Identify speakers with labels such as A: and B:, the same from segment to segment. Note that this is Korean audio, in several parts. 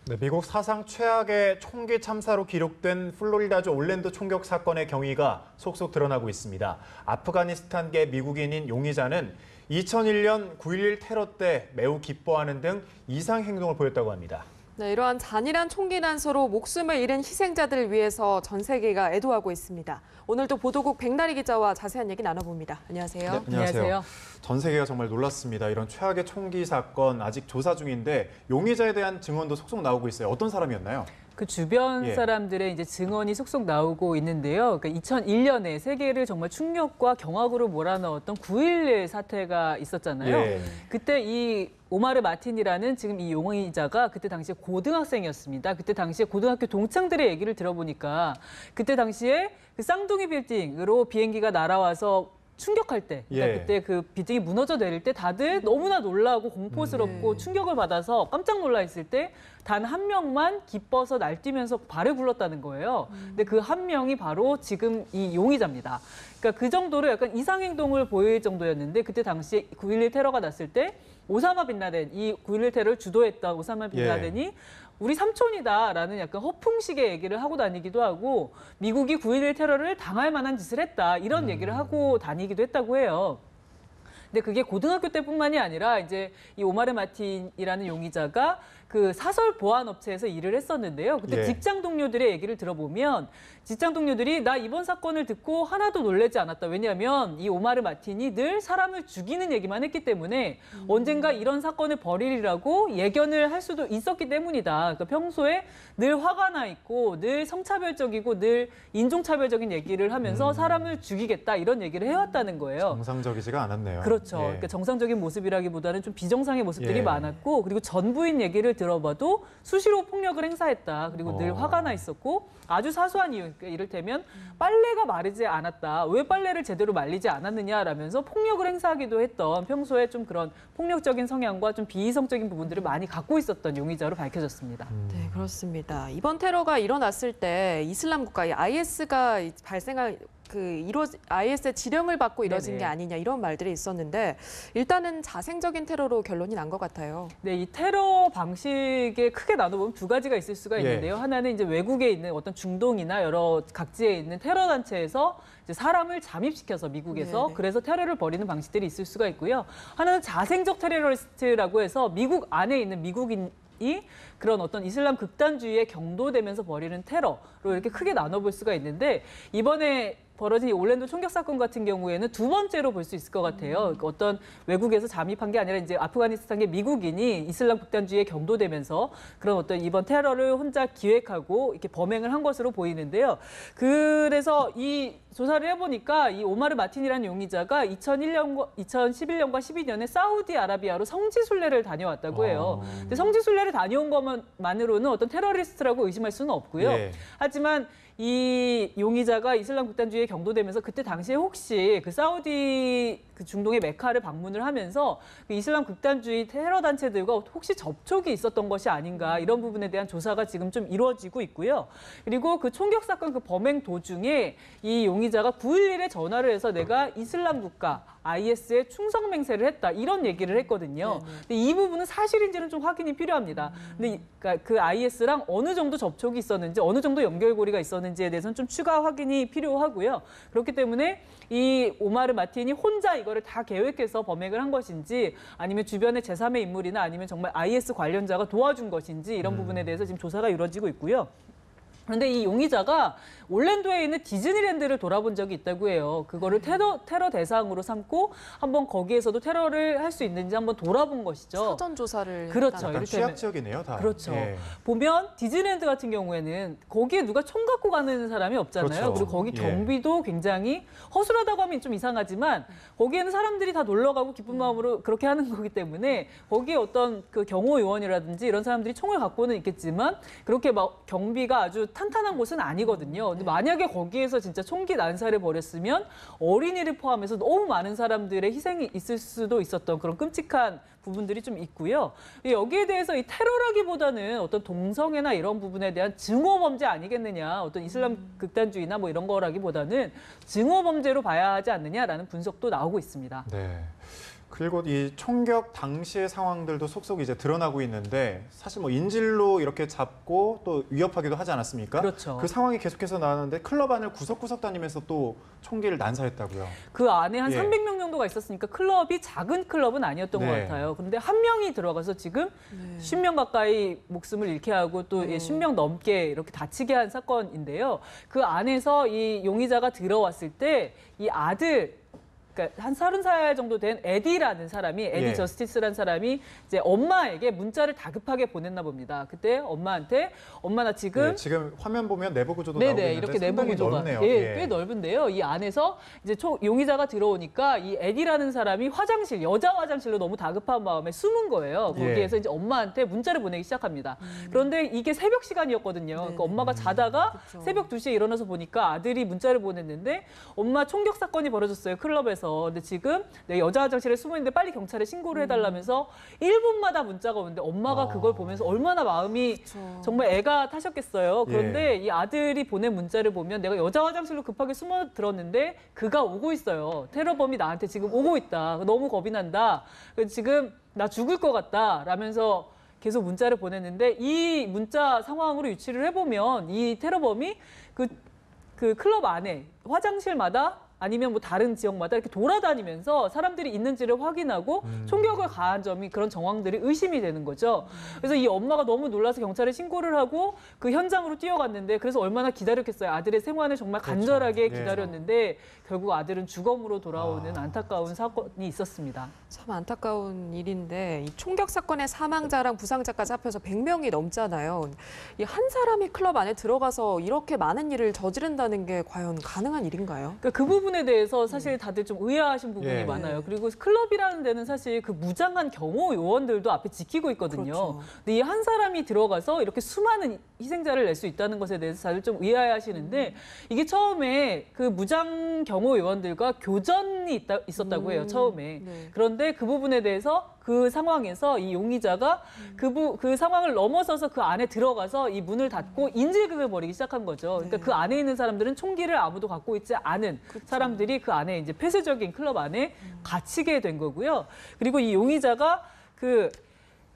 A: 네, 미국 사상 최악의 총기 참사로 기록된 플로리다주 올랜도 총격 사건의 경위가 속속 드러나고 있습니다. 아프가니스탄계 미국인인 용의자는 2001년 9.11 테러 때 매우 기뻐하는 등 이상 행동을 보였다고 합니다.
B: 네, 이러한 잔인한 총기 난서로 목숨을 잃은 희생자들을 위해서 전 세계가 애도하고 있습니다. 오늘도 보도국 백나리 기자와 자세한 얘기 나눠봅니다. 안녕하세요.
A: 네, 안녕하세요. 전 세계가 정말 놀랐습니다. 이런 최악의 총기 사건 아직 조사 중인데 용의자에 대한 증언도 속속 나오고 있어요. 어떤 사람이었나요?
C: 그 주변 사람들의 이제 증언이 속속 나오고 있는데요. 그러니까 2001년에 세계를 정말 충격과 경악으로 몰아넣었던 9.11 사태가 있었잖아요. 그때 이 오마르 마틴이라는 지금 이 용의자가 그때 당시에 고등학생이었습니다. 그때 당시에 고등학교 동창들의 얘기를 들어보니까 그때 당시에 그 쌍둥이 빌딩으로 비행기가 날아와서 충격할 때, 그러니까 그때 그 빌딩이 무너져 내릴 때 다들 너무나 놀라고 공포스럽고 충격을 받아서 깜짝 놀라 있을 때 단 한 명만 기뻐서 날뛰면서 발을 굴렀다는 거예요. 근데 그 한 명이 바로 지금 이 용의자입니다. 그러니까 그 정도로 약간 이상행동을 보일 정도였는데 그때 당시에 9.11 테러가 났을 때 오사마 빈 라덴, 이 9.11 테러를 주도했던 오사마 빈 라덴이 우리 삼촌이다라는 약간 허풍식의 얘기를 하고 다니기도 하고 미국이 9.11 테러를 당할 만한 짓을 했다 이런 얘기를 하고 다니기도 했다고 해요. 근데 그게 고등학교 때뿐만이 아니라 이제 이 오마르 마틴이라는 용의자가 그 사설 보안 업체에서 일을 했었는데요. 그때 직장 동료들의 얘기를 들어보면 직장 동료들이 나 이번 사건을 듣고 하나도 놀라지 않았다. 왜냐하면 이 오마르 마틴이 늘 사람을 죽이는 얘기만 했기 때문에 언젠가 이런 사건을 벌이리라고 예견을 할 수도 있었기 때문이다. 그러니까 평소에 늘 화가 나 있고 늘 성차별적이고 늘 인종차별적인 얘기를 하면서 사람을 죽이겠다 이런 얘기를 해왔다는 거예요.
A: 정상적이지가 않았네요.
C: 그렇죠. 그러니까 정상적인 모습이라기보다는 좀 비정상의 모습들이 많았고 그리고 전부인 얘기를 들어봐도 수시로 폭력을 행사했다. 그리고 늘 화가 나 있었고 아주 사소한 이유, 그러니까 이를테면 빨래가 마르지 않았다. 왜 빨래를 제대로 말리지 않았느냐라면서 폭력을 행사하기도 했던 평소에 좀 그런 폭력적인 성향과 좀 비이성적인 부분들을 많이 갖고 있었던 용의자로 밝혀졌습니다.
B: 네, 그렇습니다. 이번 테러가 일어났을 때 이슬람 국가 IS가 발생할 IS의 지령을 받고 이뤄진 게 아니냐 이런 말들이 있었는데 일단은 자생적인 테러로 결론이 난 것 같아요.
C: 네, 이 테러 방식에 크게 나눠보면 두 가지가 있을 수가 있는데요. 하나는 이제 외국에 있는 어떤 중동이나 여러 각지에 있는 테러 단체에서 이제 사람을 잠입시켜서 미국에서 그래서 테러를 벌이는 방식들이 있을 수가 있고요. 하나는 자생적 테러리스트라고 해서 미국 안에 있는 미국인 이 그런 어떤 이슬람 극단주의에 경도되면서 벌이는 테러로 이렇게 크게 나눠볼 수가 있는데 이번에 벌어진 이 올랜도 총격 사건 같은 경우에는 두 번째로 볼 수 있을 것 같아요. 어떤 외국에서 잠입한 게 아니라 이제 아프가니스탄의 미국인이 이슬람 극단주의에 경도되면서 그런 어떤 이번 테러를 혼자 기획하고 이렇게 범행을 한 것으로 보이는데요. 그래서 이 조사를 해보니까 이 오마르 마틴이라는 용의자가 2011년과 12년에 사우디아라비아로 성지순례를 다녀왔다고 해요. 근데 성지순례를 다녀온 것만으로는 어떤 테러리스트라고 의심할 수는 없고요. 하지만 이 용의자가 이슬람 극단주의에 경도되면서 그때 당시에 혹시 그 사우디 그 중동의 메카를 방문을 하면서 그 이슬람 극단주의 테러 단체들과 혹시 접촉이 있었던 것이 아닌가 이런 부분에 대한 조사가 지금 좀 이루어지고 있고요. 그리고 그 총격 사건 그 범행 도중에 이 용의자가 9.11에 전화를 해서 내가 이슬람 국가 IS에 충성 맹세를 했다 이런 얘기를 했거든요. 근데 이 부분은 사실인지는 좀 확인이 필요합니다. 근데 그 IS랑 어느 정도 접촉이 있었는지 어느 정도 연결고리가 있었는지에 대해서는 좀 추가 확인이 필요하고요. 그렇기 때문에 이 오마르 마틴이 혼자 이거를 다 계획해서 범행을 한 것인지 아니면 주변의 제3의 인물이나 아니면 정말 IS 관련자가 도와준 것인지 이런 부분에 대해서 지금 조사가 이루어지고 있고요. 그런데 이 용의자가 올랜도에 있는 디즈니랜드를 돌아본 적이 있다고 해요. 그거를 테러 대상으로 삼고 한번 거기에서도 테러를 할 수 있는지 한번 돌아본 것이죠.
B: 사전 조사를
C: 그렇죠.
A: 약간 취약 지역이네요, 다.
C: 그렇죠. 보면 디즈니랜드 같은 경우에는 거기에 누가 총 갖고 가는 사람이 없잖아요. 그리고 거기 경비도 굉장히 허술하다고 하면 좀 이상하지만 거기에는 사람들이 다 놀러 가고 기쁜 마음으로 그렇게 하는 거기 때문에 거기에 어떤 그 경호 요원이라든지 이런 사람들이 총을 갖고는 있겠지만 그렇게 막 경비가 아주 탄탄한 곳은 아니거든요. 근데 만약에 거기에서 진짜 총기 난사를 벌였으면 어린이를 포함해서 너무 많은 사람들의 희생이 있을 수도 있었던 그런 끔찍한 부분들이 좀 있고요. 여기에 대해서 이 테러라기보다는 어떤 동성애나 이런 부분에 대한 증오 범죄 아니겠느냐. 어떤 이슬람 극단주의나 뭐 이런 거라기보다는 증오 범죄로 봐야 하지 않느냐라는 분석도 나오고 있습니다.
A: 네. 그리고 이 총격 당시의 상황들도 속속 이제 드러나고 있는데 사실 뭐 인질로 이렇게 잡고 또 위협하기도 하지 않았습니까?
C: 그렇죠.
A: 그 상황이 계속해서 나왔는데 클럽 안을 구석구석 다니면서 또 총기를 난사했다고요.
C: 그 안에 한
A: 예.
C: 300명 정도가 있었으니까 클럽이 작은 클럽은 아니었던 것
A: 네.
C: 같아요. 그런데 한 명이 들어가서 지금 10명 가까이 목숨을 잃게 하고 또 10명 넘게 이렇게 다치게 한 사건인데요. 그 안에서 이 용의자가 들어왔을 때 이 아들, 그러니까 한 30살 정도 된 에디라는 사람이, 에디
A: 예.
C: 저스티스라는 사람이 이제 엄마에게 문자를 다급하게 보냈나 봅니다. 그때 엄마한테 엄마 나 지금
A: 예, 지금 화면 보면 내부 구조도 나오고
C: 네네,
A: 있는데
C: 이렇게 내부
A: 상당히
C: 구조가
A: 넓네요.
C: 예, 꽤 넓은데요. 이 안에서 이제 용의자가 들어오니까 이 에디라는 사람이 화장실, 여자 화장실로 너무 다급한 마음에 숨은 거예요. 거기에서
A: 예.
C: 이제 엄마한테 문자를 보내기 시작합니다. 그런데 이게 새벽 시간이었거든요. 그러니까 엄마가 자다가
B: 그쵸.
C: 새벽 2시에 일어나서 보니까 아들이 문자를 보냈는데 엄마 총격 사건이 벌어졌어요. 클럽에서. 근데 지금 내 여자 화장실에 숨어 있는데 빨리 경찰에 신고를 해달라면서 1분마다 문자가 오는데 엄마가 그걸 보면서 얼마나 마음이
B: 그쵸.
C: 정말 애가 타셨겠어요. 그런데 이 아들이 보낸 문자를 보면 내가 여자 화장실로 급하게 숨어 들었는데 그가 오고 있어요. 테러범이 나한테 지금 오고 있다. 너무 겁이 난다. 그래서 지금 나 죽을 것 같다. 라면서 계속 문자를 보냈는데 이 문자 상황으로 유추를 해보면 이 테러범이 그 클럽 안에 화장실마다 아니면 뭐 다른 지역마다 이렇게 돌아다니면서 사람들이 있는지를 확인하고 총격을 가한 점이 그런 정황들이 의심이 되는 거죠. 그래서 이 엄마가 너무 놀라서 경찰에 신고를 하고 그 현장으로 뛰어갔는데 그래서 얼마나 기다렸겠어요. 아들의 생환을 정말 간절하게
A: 그렇죠.
C: 기다렸는데 결국 아들은 주검으로 돌아오는 안타까운 사건이 있었습니다.
B: 참 안타까운 일인데 이 총격 사건의 사망자랑 부상자까지 합해서 100명이 넘잖아요. 이 한 사람이 클럽 안에 들어가서 이렇게 많은 일을 저지른다는 게 과연 가능한 일인가요?
C: 그러니까 그 부분에 대해서 사실 다들 좀 의아하신 부분이
A: 예.
C: 많아요. 그리고 클럽이라는 데는 사실 그 무장한 경호 요원들도 앞에 지키고 있거든요.
B: 그렇죠.
C: 근데 이 한 사람이 들어가서 이렇게 수많은 희생자를 낼 수 있다는 것에 대해서 다들 좀 의아해하시는데 이게 처음에 그 무장 경호 요원들과 교전이 있었다고 해요. 처음에.
B: 네.
C: 그런데 그 부분에 대해서 그 상황에서 이 용의자가 그 상황을 넘어서서 그 안에 들어가서 이 문을 닫고 인질극을 벌이기 시작한 거죠. 그러니까 그 안에 있는 사람들은 총기를 아무도 갖고 있지 않은 사람들이 그 안에 이제 폐쇄적인 클럽 안에 갇히게 된 거고요. 그리고 이 용의자가 그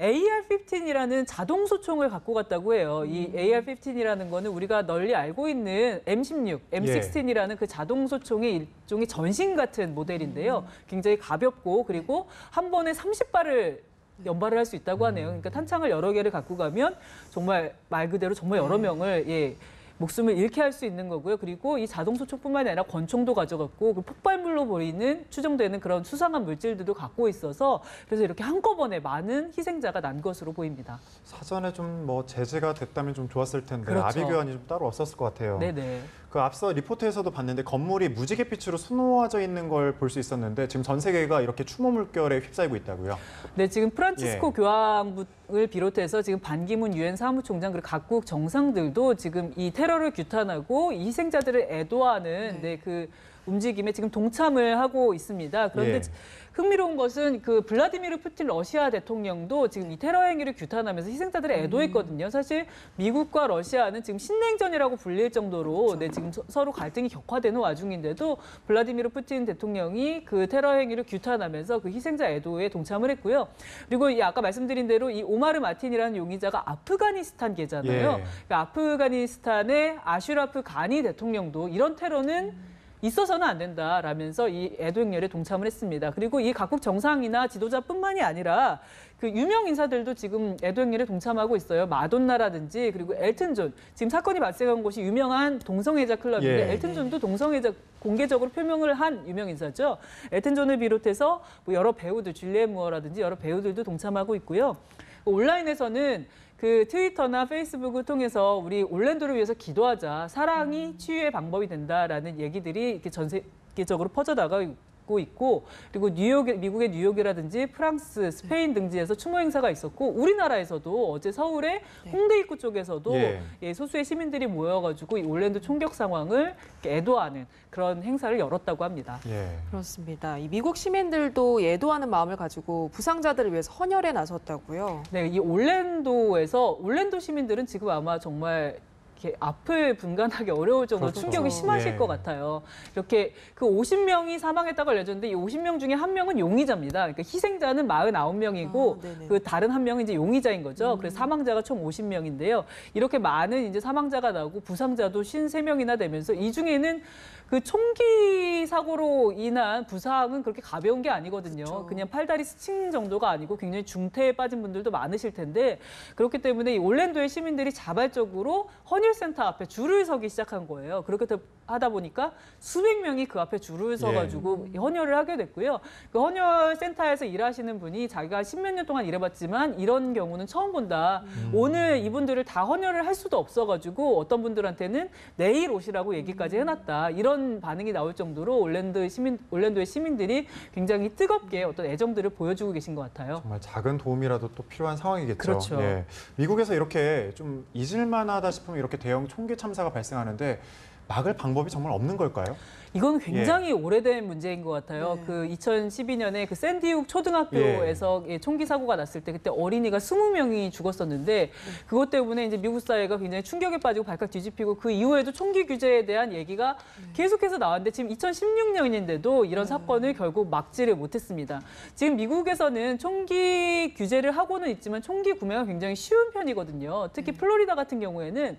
C: AR-15이라는 자동 소총을 갖고 갔다고 해요. 이 AR-15이라는 거는 우리가 널리 알고 있는 M16, M16이라는 그 자동 소총의 일종의 전신 같은 모델인데요. 굉장히 가볍고 그리고 한 번에 30발을 연발을 할 수 있다고 하네요. 그러니까 탄창을 여러 개를 갖고 가면 정말 말 그대로 정말 여러 명을 목숨을 잃게 할 수 있는 거고요. 그리고 이 자동소총뿐만이 아니라 권총도 가져갔고 그 폭발물로 보이는 추정되는 그런 수상한 물질들도 갖고 있어서 그래서 이렇게 한꺼번에 많은 희생자가 난 것으로 보입니다.
A: 사전에 좀 뭐 제재가 됐다면 좀 좋았을 텐데
C: 그렇죠.
A: 아비 규환이 좀 따로 없었을 것 같아요.
C: 네네.
A: 그 앞서 리포트에서도 봤는데 건물이 무지갯빛으로 수놓아져 있는 걸 볼 수 있었는데 지금 전 세계가 이렇게 추모 물결에 휩싸이고 있다고요.
C: 네, 지금 프란치스코 교황을 비롯해서 지금 반기문 유엔 사무총장 그리고 각국 정상들도 지금 이 테러를 규탄하고 이 희생자들을 애도하는 그 움직임에 지금 동참을 하고 있습니다. 그런데
A: 예.
C: 흥미로운 것은 그 블라디미르 푸틴 러시아 대통령도 지금 이 테러 행위를 규탄하면서 희생자들을 애도했거든요. 사실 미국과 러시아는 지금 신냉전이라고 불릴 정도로 지금 서로 갈등이 격화되는 와중인데도 블라디미르 푸틴 대통령이 그 테러 행위를 규탄하면서 그 희생자 애도에 동참을 했고요. 그리고 이 아까 말씀드린 대로 이 오마르 마틴이라는 용의자가 아프가니스탄계잖아요.
A: 예.
C: 그러니까 아프가니스탄의 아슈라프 가니 대통령도 이런 테러는 있어서는 안 된다라면서 이 애도 행렬에 동참을 했습니다. 그리고 이 각국 정상이나 지도자뿐만이 아니라 그 유명 인사들도 지금 애도 행렬에 동참하고 있어요. 마돈나라든지 그리고 엘튼 존. 지금 사건이 발생한 곳이 유명한 동성애자 클럽인데
A: 예.
C: 엘튼 존도 동성애자 공개적으로 표명을 한 유명 인사죠. 엘튼 존을 비롯해서 뭐 여러 배우들, 줄리엔 무어라든지 여러 배우들도 동참하고 있고요. 온라인에서는 그 트위터나 페이스북을 통해서 우리 올랜도를 위해서 기도하자. 사랑이 치유의 방법이 된다라는 얘기들이 이렇게 전 세계적으로 퍼져나가고 있고 그리고 미국의 뉴욕이라든지 프랑스, 스페인 등지에서 추모 행사가 있었고 우리나라에서도 어제 서울의 홍대 입구 쪽에서도 소수의 시민들이 모여가지고 이 올랜도 총격 상황을 애도하는 그런 행사를 열었다고 합니다.
A: 예.
B: 그렇습니다. 이 미국 시민들도 애도하는 마음을 가지고 부상자들을 위해서 헌혈에 나섰다고요.
C: 네, 이 올랜도 시민들은 지금 아마 정말 이렇게 앞을 분간하기 어려울 정도로
A: 그렇죠.
C: 충격이 심하실
A: 예.
C: 것 같아요. 이렇게 그 50명이 사망했다고 알려졌는데 이 50명 중에 한 명은 용의자입니다. 그러니까 희생자는 49명이고
B: 네네.
C: 그 다른 한 명은 이제 용의자인 거죠. 그래서 사망자가 총 50명인데요. 이렇게 많은 이제 사망자가 나오고 부상자도 53명이나 되면서 이 중에는 그 총기 사고로 인한 부상은 그렇게 가벼운 게 아니거든요.
B: 그렇죠.
C: 그냥 팔다리 스친 정도가 아니고 굉장히 중태에 빠진 분들도 많으실 텐데 그렇기 때문에 이 올랜도의 시민들이 자발적으로 헌혈센터 앞에 줄을 서기 시작한 거예요. 그렇게 하다 보니까 수백 명이 그 앞에 줄을 서가지고 헌혈을 하게 됐고요. 그 헌혈센터에서 일하시는 분이 자기가 십몇 년 동안 일해봤지만 이런 경우는 처음 본다. 오늘 이분들을 다 헌혈을 할 수도 없어가지고 어떤 분들한테는 내일 오시라고 얘기까지 해놨다. 이런 반응이 나올 정도로 올랜도의 시민들이 굉장히 뜨겁게 어떤 애정들을 보여주고 계신 것 같아요.
A: 정말 작은 도움이라도 또 필요한 상황이겠죠.
C: 그렇죠.
A: 예. 미국에서 이렇게 좀 잊을만하다 싶으면 이렇게 대형 총기 참사가 발생하는데 막을 방법이 정말 없는 걸까요?
C: 이건 굉장히 오래된 문제인 것 같아요.
B: 네.
C: 그 2012년에 그 샌디욱 초등학교에서 총기 사고가 났을 때 그때 어린이가 20명이 죽었었는데 그것 때문에 이제 미국 사회가 굉장히 충격에 빠지고 발칵 뒤집히고 그 이후에도 총기 규제에 대한 얘기가 계속해서 나왔는데 지금 2016년인데도 이런 사건을 결국 막지를 못했습니다. 지금 미국에서는 총기 규제를 하고는 있지만 총기 구매가 굉장히 쉬운 편이거든요. 특히 플로리다 같은 경우에는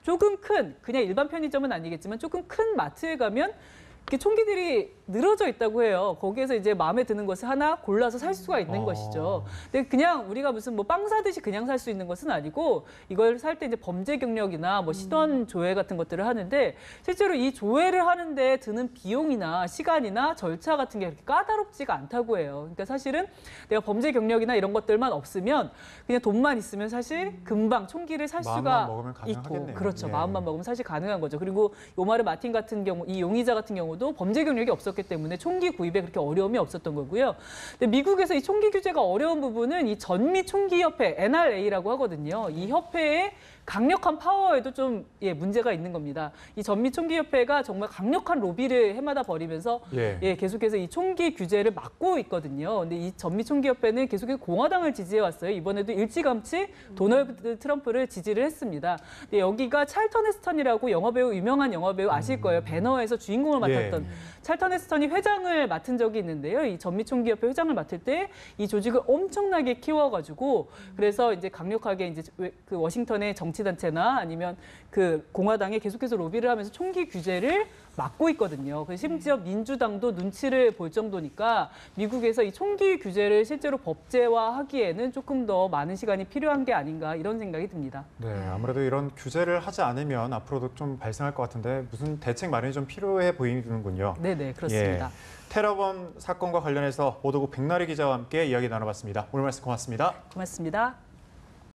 C: 조금 큰, 그냥 일반 편의점은 아니겠지만 조금 큰 마트에 가면 이렇게 총기들이 늘어져 있다고 해요. 거기에서 이제 마음에 드는 것을 하나 골라서 살 수가 있는 것이죠. 근데 그냥 우리가 무슨 뭐 빵 사듯이 그냥 살 수 있는 것은 아니고 이걸 살 때 이제 범죄 경력이나 뭐 신원 조회 같은 것들을 하는데 실제로 이 조회를 하는데 드는 비용이나 시간이나 절차 같은 게 그렇게 까다롭지가 않다고 해요. 그러니까 사실은 내가 범죄 경력이나 이런 것들만 없으면 그냥 돈만 있으면 사실 금방 총기를 살
A: 마음만
C: 수가
A: 먹으면
C: 있고
A: 가능하겠네요.
C: 그렇죠.
A: 예.
C: 마음만 먹으면 사실 가능한 거죠. 그리고 요마르 마틴 같은 경우 이 용의자 같은 경우도 범죄 경력이 없었기 때문에 총기 구입에 그렇게 어려움이 없었던 거고요. 근데 미국에서 이 총기 규제가 어려운 부분은 이 전미 총기 협회 NRA라고 하거든요. 이 협회의 강력한 파워에도 좀 문제가 있는 겁니다. 이 전미 총기 협회가 정말 강력한 로비를 해마다 벌이면서 계속해서 이 총기 규제를 막고 있거든요. 근데 이 전미 총기 협회는 계속해서 공화당을 지지해 왔어요. 이번에도 일찌감치 도널드 트럼프를 지지를 했습니다. 근데 여기가 찰턴 헤스턴이라고 유명한 영화배우 아실 거예요. 배너에서 주인공을 맡았던 찰턴 헤스턴이 회장을 맡은 적이 있는데요. 이 전미 총기 협회 회장을 맡을 때 이 조직을 엄청나게 키워가지고 그래서 이제 강력하게 이제 그 워싱턴의 정치단체나 아니면 그 공화당에 계속해서 로비를 하면서 총기 규제를 막고 있거든요. 그래서 심지어 민주당도 눈치를 볼 정도니까 미국에서 이 총기 규제를 실제로 법제화하기에는 조금 더 많은 시간이 필요한 게 아닌가 이런 생각이 듭니다.
A: 네, 아무래도 이런 규제를 하지 않으면 앞으로도 좀 발생할 것 같은데 무슨 대책 마련이 좀 필요해 보이는군요.
C: 네네, 그렇습니다.
A: 테러범 사건과 관련해서 보도국 백나리 기자와 함께 이야기 나눠봤습니다. 오늘 말씀 고맙습니다.
C: 고맙습니다.